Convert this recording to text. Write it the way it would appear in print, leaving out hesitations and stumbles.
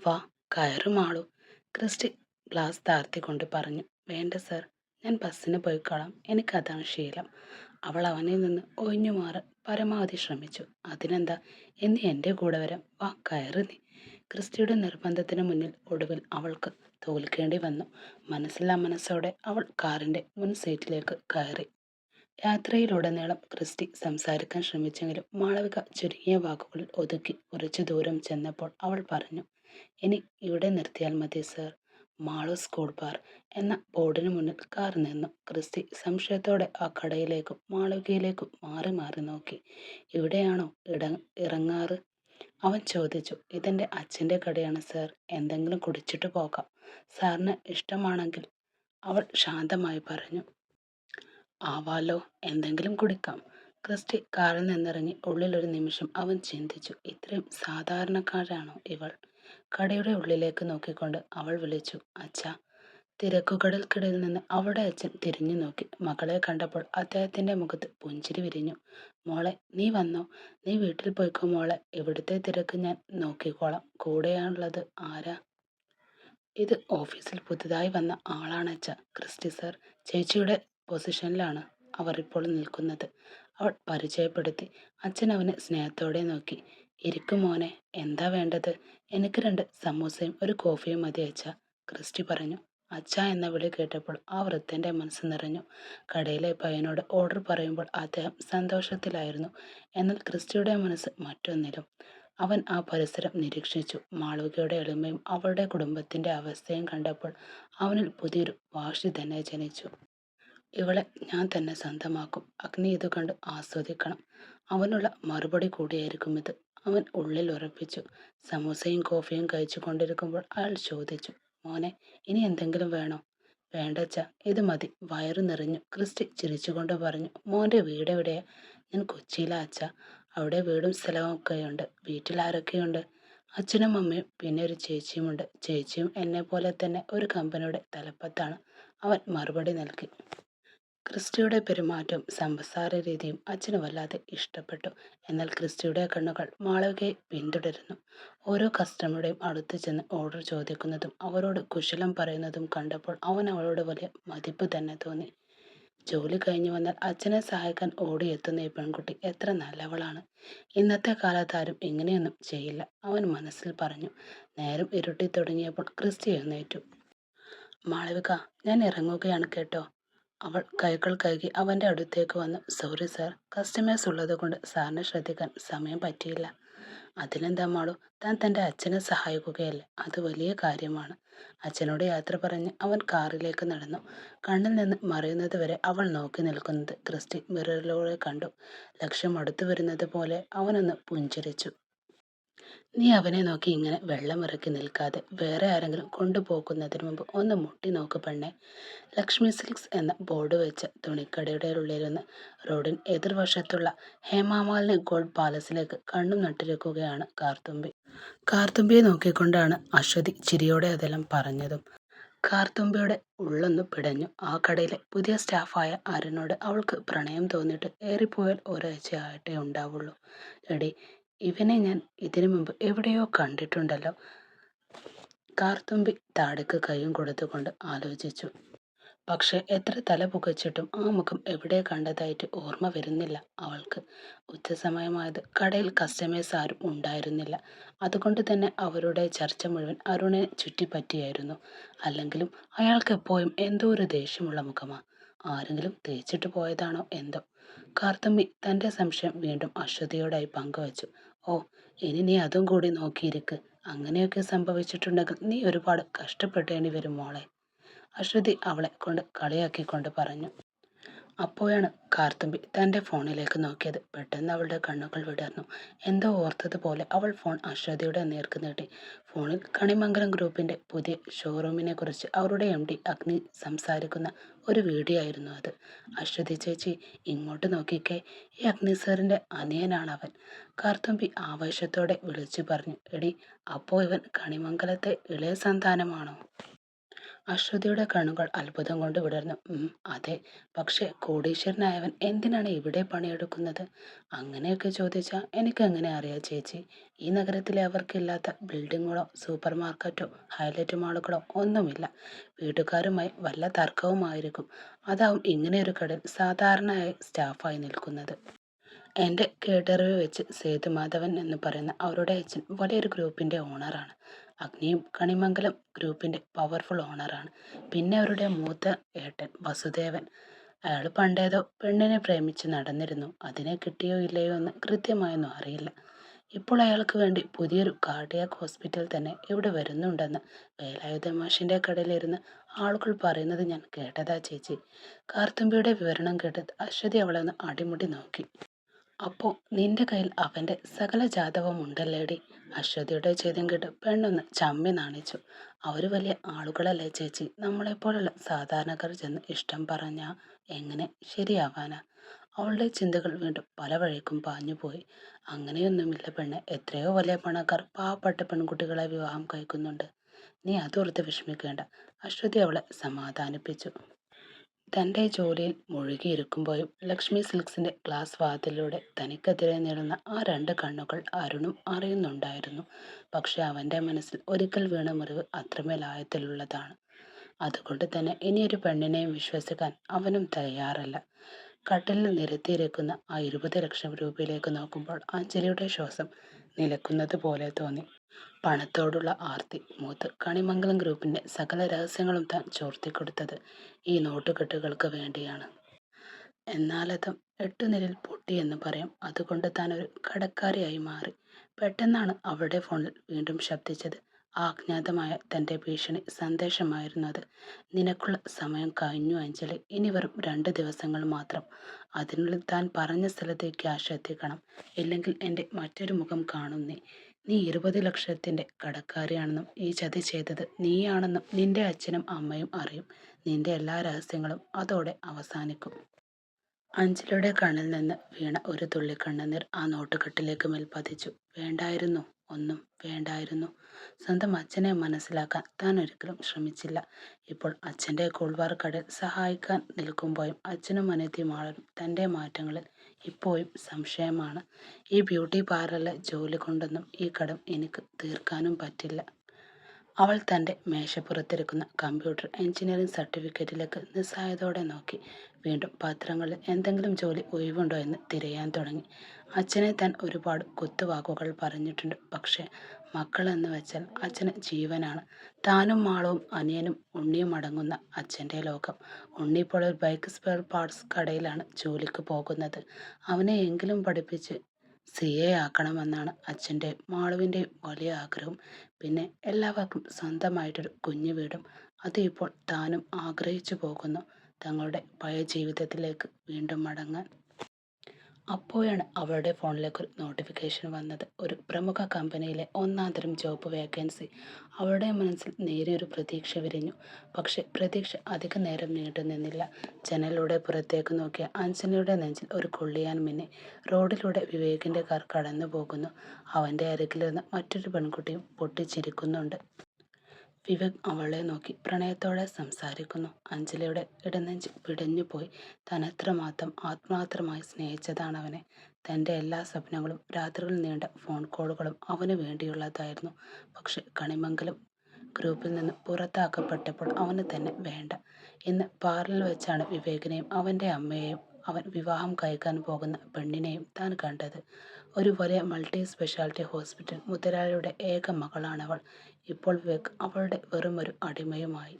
വാ, കയറുമാളൂ. Christy glass താഴ്ത്തിക്കൊണ്ട് പറഞ്ഞു. വേണ്ട സർ, ഞാൻ ബസ്സിന് പോയിക്കോളാം, എനിക്കതാണ് ശീലം. അവൾ അവനിൽ നിന്ന് ഒഴിഞ്ഞു മാറാൻ പരമാവധി ശ്രമിച്ചു. അതിനെന്താ, എന്ന് എൻ്റെ കൂടെ വരാം, വാ കയറി നീ. ക്രിസ്റ്റിയുടെ നിർബന്ധത്തിന് മുന്നിൽ ഒടുവിൽ അവൾക്ക് തോൽക്കേണ്ടി വന്നു. മനസ്സില്ലാ മനസ്സോടെ അവൾ കാറിൻ്റെ മുൻ സീറ്റിലേക്ക് കയറി. യാത്രയിലുടനീളം ക്രിസ്റ്റി സംസാരിക്കാൻ ശ്രമിച്ചെങ്കിലും മാളവിക ചുരുങ്ങിയ വാക്കുകളിൽ ഒതുക്കി കുറച്ചു ദൂരം ചെന്നപ്പോൾ അവൾ പറഞ്ഞു, ഇനി ഇവിടെ നിർത്തിയാൽ മതി സർ. മാളു സ്കൂൾ ബാർ എന്ന ബോർഡിന് മുന്നിൽ കാർ നിന്നു. ക്രിസ്റ്റി സംശയത്തോടെ ആ കടയിലേക്കും മാളവികയിലേക്കും മാറി മാറി നോക്കി. ഇവിടെയാണോ ഇറങ്ങാറ്? അവൻ ചോദിച്ചു. ഇതെൻ്റെ അച്ഛൻ്റെ കടയാണ് സർ, എന്തെങ്കിലും കുടിച്ചിട്ട് പോകാം, സാറിന് ഇഷ്ടമാണെങ്കിൽ, അവൾ ശാന്തമായി പറഞ്ഞു. ആവാലോ, എന്തെങ്കിലും കുടിക്കാം. ക്രിസ്റ്റി കാറിൽ നിന്നിറങ്ങി. ഉള്ളിലൊരു നിമിഷം അവൻ ചിന്തിച്ചു, ഇത്രയും സാധാരണക്കാരാണോ ഇവൾ? കടയുടെ ഉള്ളിലേക്ക് നോക്കിക്കൊണ്ട് അവൾ വിളിച്ചു, അച്ഛാ. തിരക്കുകടൽക്കിടയിൽ നിന്ന് അവളുടെ അച്ഛൻ തിരിഞ്ഞു നോക്കി. മകളെ കണ്ടപ്പോൾ അദ്ദേഹത്തിന്റെ മുഖത്ത് പുഞ്ചിരി വിരിഞ്ഞു. മോളെ, നീ വന്നോ? നീ വീട്ടിൽ പോയിക്കോ മോളെ, ഇവിടുത്തെ തിരക്ക് ഞാൻ നോക്കിക്കോളാം. കൂടെയാണുള്ളത് ആരാ? ഇത് ഓഫീസിൽ പുതുതായി വന്ന ആളാണച്ഛ, ക്രിസ്റ്റി സർ. ചേച്ചിയുടെ പൊസിഷനിലാണ് അവർ ഇപ്പോൾ നിൽക്കുന്നത്, അവൾ പരിചയപ്പെടുത്തി. അച്ഛൻ അവനെ സ്നേഹത്തോടെ നോക്കി. ഇരിക്കും മോനെ, എന്താ വേണ്ടത്? എനിക്ക് 2 സമൂസയും ഒരു കോഫിയും മതി അച്ഛ, ക്രിസ്റ്റി പറഞ്ഞു. അച്ഛ എന്ന വിളി കേട്ടപ്പോൾ ആ വൃദ്ധന്റെ മനസ്സ് നിറഞ്ഞു. കടയിലെ പയ്യനോട് ഓർഡർ പറയുമ്പോൾ അദ്ദേഹം സന്തോഷത്തിലായിരുന്നു. എന്നാൽ ക്രിസ്റ്റിയുടെ മനസ്സ് മറ്റൊന്നിലും. അവൻ ആ പരിസരം നിരീക്ഷിച്ചു. മാളവികയുടെ എളിമയും അവളുടെ കുടുംബത്തിന്റെ അവസ്ഥയും കണ്ടപ്പോൾ അവനിൽ പുതിയൊരു വാശി തന്നെ ജനിച്ചു. ഇവളെ ഞാൻ തന്നെ സ്വന്തമാക്കും. അഗ്നി ഇത് കണ്ട് ആസ്വദിക്കണം. അവനുള്ള മറുപടി കൂടിയായിരിക്കും ഇത്, അവൻ ഉള്ളിൽ ഉറപ്പിച്ചു. സമൂസയും കോഫിയും കഴിച്ചു കൊണ്ടിരിക്കുമ്പോൾ അയാൾ ചോദിച്ചു, മോനെ, ഇനി എന്തെങ്കിലും വേണോ? വേണ്ടച്ച, ഇത് മതി, വയറു നിറഞ്ഞു, ക്രിസ്റ്റി ചിരിച്ചുകൊണ്ട് പറഞ്ഞു. മോന്റെ വീട് എവിടെയാ? ഞാൻ കൊച്ചിയിലാ അച്ഛ. അവിടെ വീടും സ്ഥലവും ഒക്കെയുണ്ട്. വീട്ടിൽ ആരൊക്കെയുണ്ട്? അച്ഛനും അമ്മയും പിന്നെ ഒരു ചേച്ചിയുമുണ്ട്. ചേച്ചിയും എന്നെ പോലെ തന്നെ ഒരു കമ്പനിയുടെ തലപ്പത്താണ്, അവൻ മറുപടി നൽകി. ക്രിസ്റ്റിയുടെ പെരുമാറ്റവും സംസാര രീതിയും അച്ഛന് വല്ലാതെ ഇഷ്ടപ്പെട്ടു. എന്നാൽ ക്രിസ്റ്റിയുടെ കണ്ണുകൾ മാളവികയെ പിന്തുടരുന്നു. ഓരോ കസ്റ്റമറുടെയും അടുത്ത് ചെന്ന് ഓർഡർ ചോദിക്കുന്നതും അവരോട് കുശലം പറയുന്നതും കണ്ടപ്പോൾ അവൻ അവളോട് വലിയ മതിപ്പ് തന്നെ തോന്നി. ജോലി കഴിഞ്ഞു വന്നാൽ അച്ഛനെ സഹായിക്കാൻ ഓടിയെത്തുന്ന ഈ പെൺകുട്ടി എത്ര നല്ലവളാണ്. ഇന്നത്തെ കാലത്ത് ആരും ഇങ്ങനെയൊന്നും ചെയ്യില്ല, അവൻ മനസ്സിൽ പറഞ്ഞു. നേരം ഇരുട്ടി തുടങ്ങിയപ്പോൾ ക്രിസ്റ്റി എഴുന്നേറ്റു. മാളവിക, ഞാൻ ഇറങ്ങുകയാണ് കേട്ടോ. അവൾ കൈകൾ കഴുകി അവൻ്റെ അടുത്തേക്ക് വന്നു. സോറി സാർ, കസ്റ്റമേഴ്സ് ഉള്ളത് കൊണ്ട് സാറിനെ ശ്രദ്ധിക്കാൻ സമയം പറ്റിയില്ല. അതിനെന്താ മാളു, താൻ തൻ്റെ അച്ഛനെ സഹായിക്കുകയല്ലേ, അത് വലിയ കാര്യമാണ്. അച്ഛനോട് യാത്ര പറഞ്ഞ് അവൻ കാറിലേക്ക് നടന്നു. കണ്ണിൽ നിന്ന് മറയുന്നത് വരെ അവൾ നോക്കി നിൽക്കുന്നത് ക്രിസ്റ്റി മിററിലൂടെ കണ്ടു. ലക്ഷ്യം അടുത്തു വരുന്നത് പോലെ അവനൊന്ന് പുഞ്ചിരിച്ചു. നീ അവനെ നോക്കി ഇങ്ങനെ വെള്ളമിറക്കി നിൽക്കാതെ വേറെ ആരെങ്കിലും കൊണ്ടുപോകുന്നതിന് മുമ്പ് ഒന്ന് മുട്ടി നോക്ക് പെണ്ണെ. ലക്ഷ്മി സിൽക്സ് എന്ന ബോർഡ് വെച്ച തുണിക്കടയുടെ ഉള്ളിൽ നിന്ന് റോഡിന് എതിർവശത്തുള്ള ഹേമാമാലിനി ഗോൾഡ് പാലസിലേക്ക് കണ്ണും നട്ടിരിക്കുകയാണ് കാർത്തുമ്പി. കാർത്തുമ്പിയെ നോക്കിക്കൊണ്ടാണ് അശ്വതി ചിരിയോടെ അതെല്ലാം പറഞ്ഞതും. കാർത്തുമ്പിയുടെ ഉള്ളൊന്നു പിടഞ്ഞു. ആ കടയിലെ പുതിയ സ്റ്റാഫായ അരുണിനോട് അവൾക്ക് പ്രണയം തോന്നിയിട്ട് ഏറിപ്പോയാൽ ഒരാഴ്ചയായിട്ടേ ഉണ്ടാവുള്ളൂ. എടി, ഇവനെ ഞാൻ ഇതിനു മുമ്പ് എവിടെയോ കണ്ടിട്ടുണ്ടല്ലോ. കാർത്തുമ്പി താടിക്ക് കൈയും കൊടുത്തുകൊണ്ട് ആലോചിച്ചു. പക്ഷെ എത്ര തല പുകച്ചിട്ടും ആ മുഖം എവിടെ കണ്ടതായിട്ട് ഓർമ്മ വരുന്നില്ല അവൾക്ക്. ഉച്ചസമയമായത് കടയിൽ കസ്റ്റമേഴ്സ് ആരും ഉണ്ടായിരുന്നില്ല. അതുകൊണ്ട് തന്നെ അവരുടെ ചർച്ച മുഴുവൻ അരുണിനെ ചുറ്റിപ്പറ്റിയായിരുന്നു. അല്ലെങ്കിലും അയാൾക്ക് എപ്പോഴും എന്തോ ഒരു ദേഷ്യമുള്ള മുഖമാ. ആരെങ്കിലും തേച്ചിട്ട് പോയതാണോ എന്തോ. കാർത്തുമ്പി തൻ്റെ സംശയം വീണ്ടും അശ്വതിയോടായി പങ്കുവച്ചു. ഓ, ഇനി നീ അതും കൂടി നോക്കിയിരിക്ക്. അങ്ങനെയൊക്കെ സംഭവിച്ചിട്ടുണ്ടെങ്കിൽ നീ ഒരുപാട് കഷ്ടപ്പെടേണ്ടി വരും മോളെ, അശ്വതി അവളെ കൊണ്ട് കളിയാക്കിക്കൊണ്ട് പറഞ്ഞു. അപ്പോഴാണ് കാർത്തുമ്പി തൻ്റെ ഫോണിലേക്ക് നോക്കിയത്. പെട്ടെന്ന് അവളുടെ കണ്ണുകൾ വിടർന്നു. എന്തോ ഓർത്തതുപോലെ അവൾ ഫോൺ അശ്വതിയുടെ നേർക്ക് നീട്ടി. ഫോണിൽ കണിമംഗലം ഗ്രൂപ്പിൻ്റെ പുതിയ ഷോറൂമിനെ കുറിച്ച് അവരുടെ MD അഗ്നി സംസാരിക്കുന്ന ഒരു വീഡിയോ ആയിരുന്നു അത്. അശ്വതി ചേച്ചി, ഇങ്ങോട്ട് നോക്കിക്കേ, ഈ അഗ്നി സാറിൻ്റെ അനിയനാണവൻ, കാർത്തുമ്പി ആവേശത്തോടെ വിളിച്ചു പറഞ്ഞു. എടി, അപ്പോൾ ഇവൻ കണിമംഗലത്തെ ഇളയ സന്താനമാണോ? അശ്വതിയുടെ കണ്ണുകൾ അത്ഭുതം കൊണ്ട് വിടർന്നു. അതെ. പക്ഷേ കോടീശ്വരനായവൻ എന്തിനാണ് ഇവിടെ പണിയെടുക്കുന്നത്? അങ്ങനെയൊക്കെ ചോദിച്ചാൽ എനിക്കെങ്ങനെ അറിയാം ചേച്ചി? ഈ നഗരത്തിലെ അവർക്കില്ലാത്ത ബിൽഡിങ്ങുകളോ സൂപ്പർ മാർക്കറ്റോ ഹൈലൈറ്റ് മാളുകളോ ഒന്നുമില്ല. വീട്ടുകാരുമായി വല്ല തർക്കവുമായിരിക്കും. അതാവും ഇങ്ങനെയൊരു കടയിൽ സാധാരണയായി സ്റ്റാഫായി നിൽക്കുന്നത്. എൻ്റെ കേട്ടറിവ് വെച്ച് സേതുമാധവൻ എന്ന് പറയുന്ന അവരുടെ അച്ഛൻ വലിയൊരു ഗ്രൂപ്പിൻ്റെ ഓണറാണ്. അഗ്നിയും കണിമംഗലം ഗ്രൂപ്പിൻ്റെ പവർഫുൾ ഓണറാണ്. പിന്നെ അവരുടെ മൂത്ത ഏട്ടൻ വസുദേവൻ. അയാൾ പണ്ടേതോ പെണ്ണിനെ പ്രേമിച്ച് നടന്നിരുന്നു. അതിനെ കിട്ടിയോ ഇല്ലയോ എന്ന് കൃത്യമായൊന്നും അറിയില്ല. ഇപ്പോൾ അയാൾക്ക് വേണ്ടി പുതിയൊരു കാർഡിയാക് ഹോസ്പിറ്റൽ തന്നെ ഇവിടെ വരുന്നുണ്ടെന്ന് വേലായുധ മാഷിൻ്റെ കടയിലിരുന്ന് ആളുകൾ പറയുന്നത് ഞാൻ കേട്ടതാ ചേച്ചി. കാർത്തുമ്പിയുടെ വിവരണം കേട്ട് അശ്വതി അവളെ ഒന്ന് അടിമുടി നോക്കി. അപ്പോ നിന്റെ കയ്യിൽ അവന്റെ സകല ജാതകവും ഉണ്ടല്ലേടി? അശ്വതിയുടെ ചോദ്യം കേട്ട് പെണ്ണൊന്ന് ചമ്മി നാണിച്ചു. അവര് വലിയ ആളുകളല്ലേ ചേച്ചി? നമ്മളെപ്പോലുള്ള സാധാരണക്കാർ ചെന്ന് ഇഷ്ടം പറഞ്ഞാ എങ്ങനെ ശരിയാവാനാ? അവളുടെ ചിന്തകൾ വീണ്ടും പല വഴിക്കും പാഞ്ഞുപോയി. അങ്ങനെയൊന്നുമില്ല പെണ്ണെ. എത്രയോ വലിയ പണക്കാർ പാവപ്പെട്ട പെൺകുട്ടികളെ വിവാഹം കഴിക്കുന്നുണ്ട്. നീ അതോർത്ത് വിഷമിക്കേണ്ട. അശ്വതി അവളെ സമാധാനിപ്പിച്ചു. തൻ്റെ ജോലിയിൽ മുഴുകിയിരിക്കുമ്പോഴും ലക്ഷ്മി സിൽക്സിന്റെ ഗ്ലാസ് വാതിലിലൂടെ തനിക്കെതിരെ നേടുന്ന ആ രണ്ട് കണ്ണുകൾ അരുണും അറിയുന്നുണ്ടായിരുന്നു. പക്ഷെ അവന്റെ മനസ്സിൽ ഒരിക്കൽ വീണ മുറിവ് അത്രമേൽ ആഴത്തിലുള്ളതാണ്. അതുകൊണ്ട് തന്നെ ഇനിയൊരു പെണ്ണിനെയും വിശ്വസിക്കാൻ അവനും തയ്യാറല്ല. കട്ടിലിൽ നിരത്തിയിരിക്കുന്ന ആ 20 ലക്ഷം രൂപയിലേക്ക് നോക്കുമ്പോൾ അഞ്ജലിയുടെ ശ്വാസം നിലക്കുന്നത് പോലെ തോന്നി. പണത്തോടുള്ള ആർത്തി മൂത്ത് കണിമംഗലം ഗ്രൂപ്പിന്റെ സകല രഹസ്യങ്ങളും താൻ ചോർത്തിക്കൊടുത്തത് ഈ നോട്ടുകെട്ടുകൾക്ക് വേണ്ടിയാണ്. എന്നാലതും 8 നിലയിൽ പൊട്ടിയെന്ന് പറയാം. അതുകൊണ്ട് താൻ ഒരു കടക്കാരിയായി മാറി. പെട്ടെന്നാണ് അവളുടെ ഫോണിൽ വീണ്ടും ശബ്ദിച്ചത്. ആ അജ്ഞാതമായ തൻ്റെ ഭീഷണി സന്ദേശമായിരുന്നു അത്. നിനക്കുള്ള സമയം കഴിഞ്ഞു അഞ്ജലി. ഇനി വെറും 2 ദിവസങ്ങൾ മാത്രം. അതിനുള്ളിൽ താൻ പറഞ്ഞ സ്ഥലത്തേക്ക് ക്യാഷ് എത്തിക്കണം. ഇല്ലെങ്കിൽ എൻ്റെ മറ്റൊരു മുഖം കാണും നീ. നീ 20 ലക്ഷത്തിൻ്റെ കടക്കാരിയാണെന്നും ഈ ചതി ചെയ്തത് നീയാണെന്നും നിന്റെ അച്ഛനും അമ്മയും അറിയും. നിന്റെ എല്ലാ രഹസ്യങ്ങളും അതോടെ അവസാനിക്കും. അഞ്ജലിയുടെ കണ്ണിൽ നിന്ന് വീണ ഒരു തുള്ളി കണ്ണുനീർ ആ നോട്ടുകെട്ടിലേക്ക് മേൽ പതിച്ചു. വേണ്ടായിരുന്നു. ഒന്നും വേണ്ടായിരുന്നു. സ്വന്തം അച്ഛനെ മനസ്സിലാക്കാൻ താൻ ഒരിക്കലും ശ്രമിച്ചില്ല. ഇപ്പോൾ അച്ഛൻ്റെ കൂൾബാർ കടയിൽ സഹായിക്കാൻ നിൽക്കുമ്പോഴും അച്ഛനും അനിയത്തിയും ആളും തൻ്റെ മാറ്റങ്ങളിൽ ഇപ്പോഴും സംശയമാണ്. ഈ ബ്യൂട്ടി പാർലറിലെ ജോലി കൊണ്ടൊന്നും ഈ കടം എനിക്ക് തീർക്കാനും പറ്റില്ല. അവൾ തൻ്റെ മേശപ്പുറത്തിരിക്കുന്ന കമ്പ്യൂട്ടർ എഞ്ചിനീയറിംഗ് സർട്ടിഫിക്കറ്റിലേക്ക് നിസ്സഹായതയോടെ നോക്കി. വീണ്ടും പത്രങ്ങളിൽ എന്തെങ്കിലും ജോലി ഒഴിവുണ്ടോ എന്ന് തിരയാൻ തുടങ്ങി. അച്ഛനെ താൻ ഒരുപാട് കുത്തുവാക്കുകൾ പറഞ്ഞിട്ടുണ്ട്. പക്ഷേ മക്കളെന്ന് വെച്ചാൽ അച്ഛന് ജീവനാണ്. താനും മാളവും അനിയനും ഉണ്ണിയും അടങ്ങുന്ന അച്ഛൻ്റെ ലോകം. ഉണ്ണി ഇപ്പോൾ ഒരു ബൈക്ക് സ്പെയർ പാർട്സ് കടയിലാണ് ജോലിക്ക് പോകുന്നത്. അവനെ എങ്കിലും പഠിപ്പിച്ച് സിഎ ആക്കണമെന്നാണ് അച്ഛൻ്റെയും മാളുവിൻ്റെയും വലിയ ആഗ്രഹം. പിന്നെ എല്ലാവർക്കും സ്വന്തമായിട്ടൊരു കുഞ്ഞു വീടും. അത് ഇപ്പോൾ താനും ആഗ്രഹിച്ചു പോകുന്നു. തങ്ങളുടെ പഴയ ജീവിതത്തിലേക്ക് വീണ്ടും മടങ്ങാൻ. അപ്പോഴാണ് അവളുടെ ഫോണിലേക്കൊരു നോട്ടിഫിക്കേഷൻ വന്നത്. ഒരു പ്രമുഖ കമ്പനിയിലെ 1-ാം തരം ജോബ് വേക്കൻസി. അവളുടെ മനസ്സിൽ നേരിയൊരു പ്രതീക്ഷ വിരിഞ്ഞു. പക്ഷെ പ്രതീക്ഷ അധിക നേരം നീണ്ടു നിന്നില്ല. ജനലിലൂടെ പുറത്തേക്ക് നോക്കിയ അഞ്ജലിയുടെ നെഞ്ചിൽ ഒരു കൊള്ളിയാൻ മിന്നി. റോഡിലൂടെ വിവേകിൻ്റെ കാർ കടന്നു പോകുന്നു. അവൻ്റെ അരികിലിരുന്ന് മറ്റൊരു പെൺകുട്ടിയും പൊട്ടിച്ചിരിക്കുന്നുണ്ട്. വിവേക് അവളെ നോക്കി പ്രണയത്തോടെ സംസാരിക്കുന്നു. അഞ്ജലിയുടെ ഇടനെഞ്ച് പിടഞ്ഞുപോയി. താൻ എത്രമാത്രം ആത്മാർത്ഥമായി സ്നേഹിച്ചതാണ് അവനെ. തൻ്റെ എല്ലാ സ്വപ്നങ്ങളും രാത്രികൾ നീണ്ട ഫോൺ കോളുകളും അവന് വേണ്ടിയുള്ളതായിരുന്നു. പക്ഷെ കണിമംഗലം ഗ്രൂപ്പിൽ നിന്ന് പുറത്താക്കപ്പെട്ടപ്പോൾ അവന് തന്നെ വേണ്ട. ഇന്ന് പാർലറിൽ വെച്ചാണ് വിവേകിനെയും അവൻ്റെ അമ്മയെയും അവൻ വിവാഹം കഴിക്കാൻ പോകുന്ന പെണ്ണിനെയും താൻ കണ്ടത്. ഒരു വലിയ മൾട്ടി സ്പെഷ്യാലിറ്റി ഹോസ്പിറ്റൽ മുതലാളിയുടെ ഏക മകളാണവൾ. ഇപ്പോൾ വിവേക് അവളുടെ വെറുമൊരു അടിമയുമായി.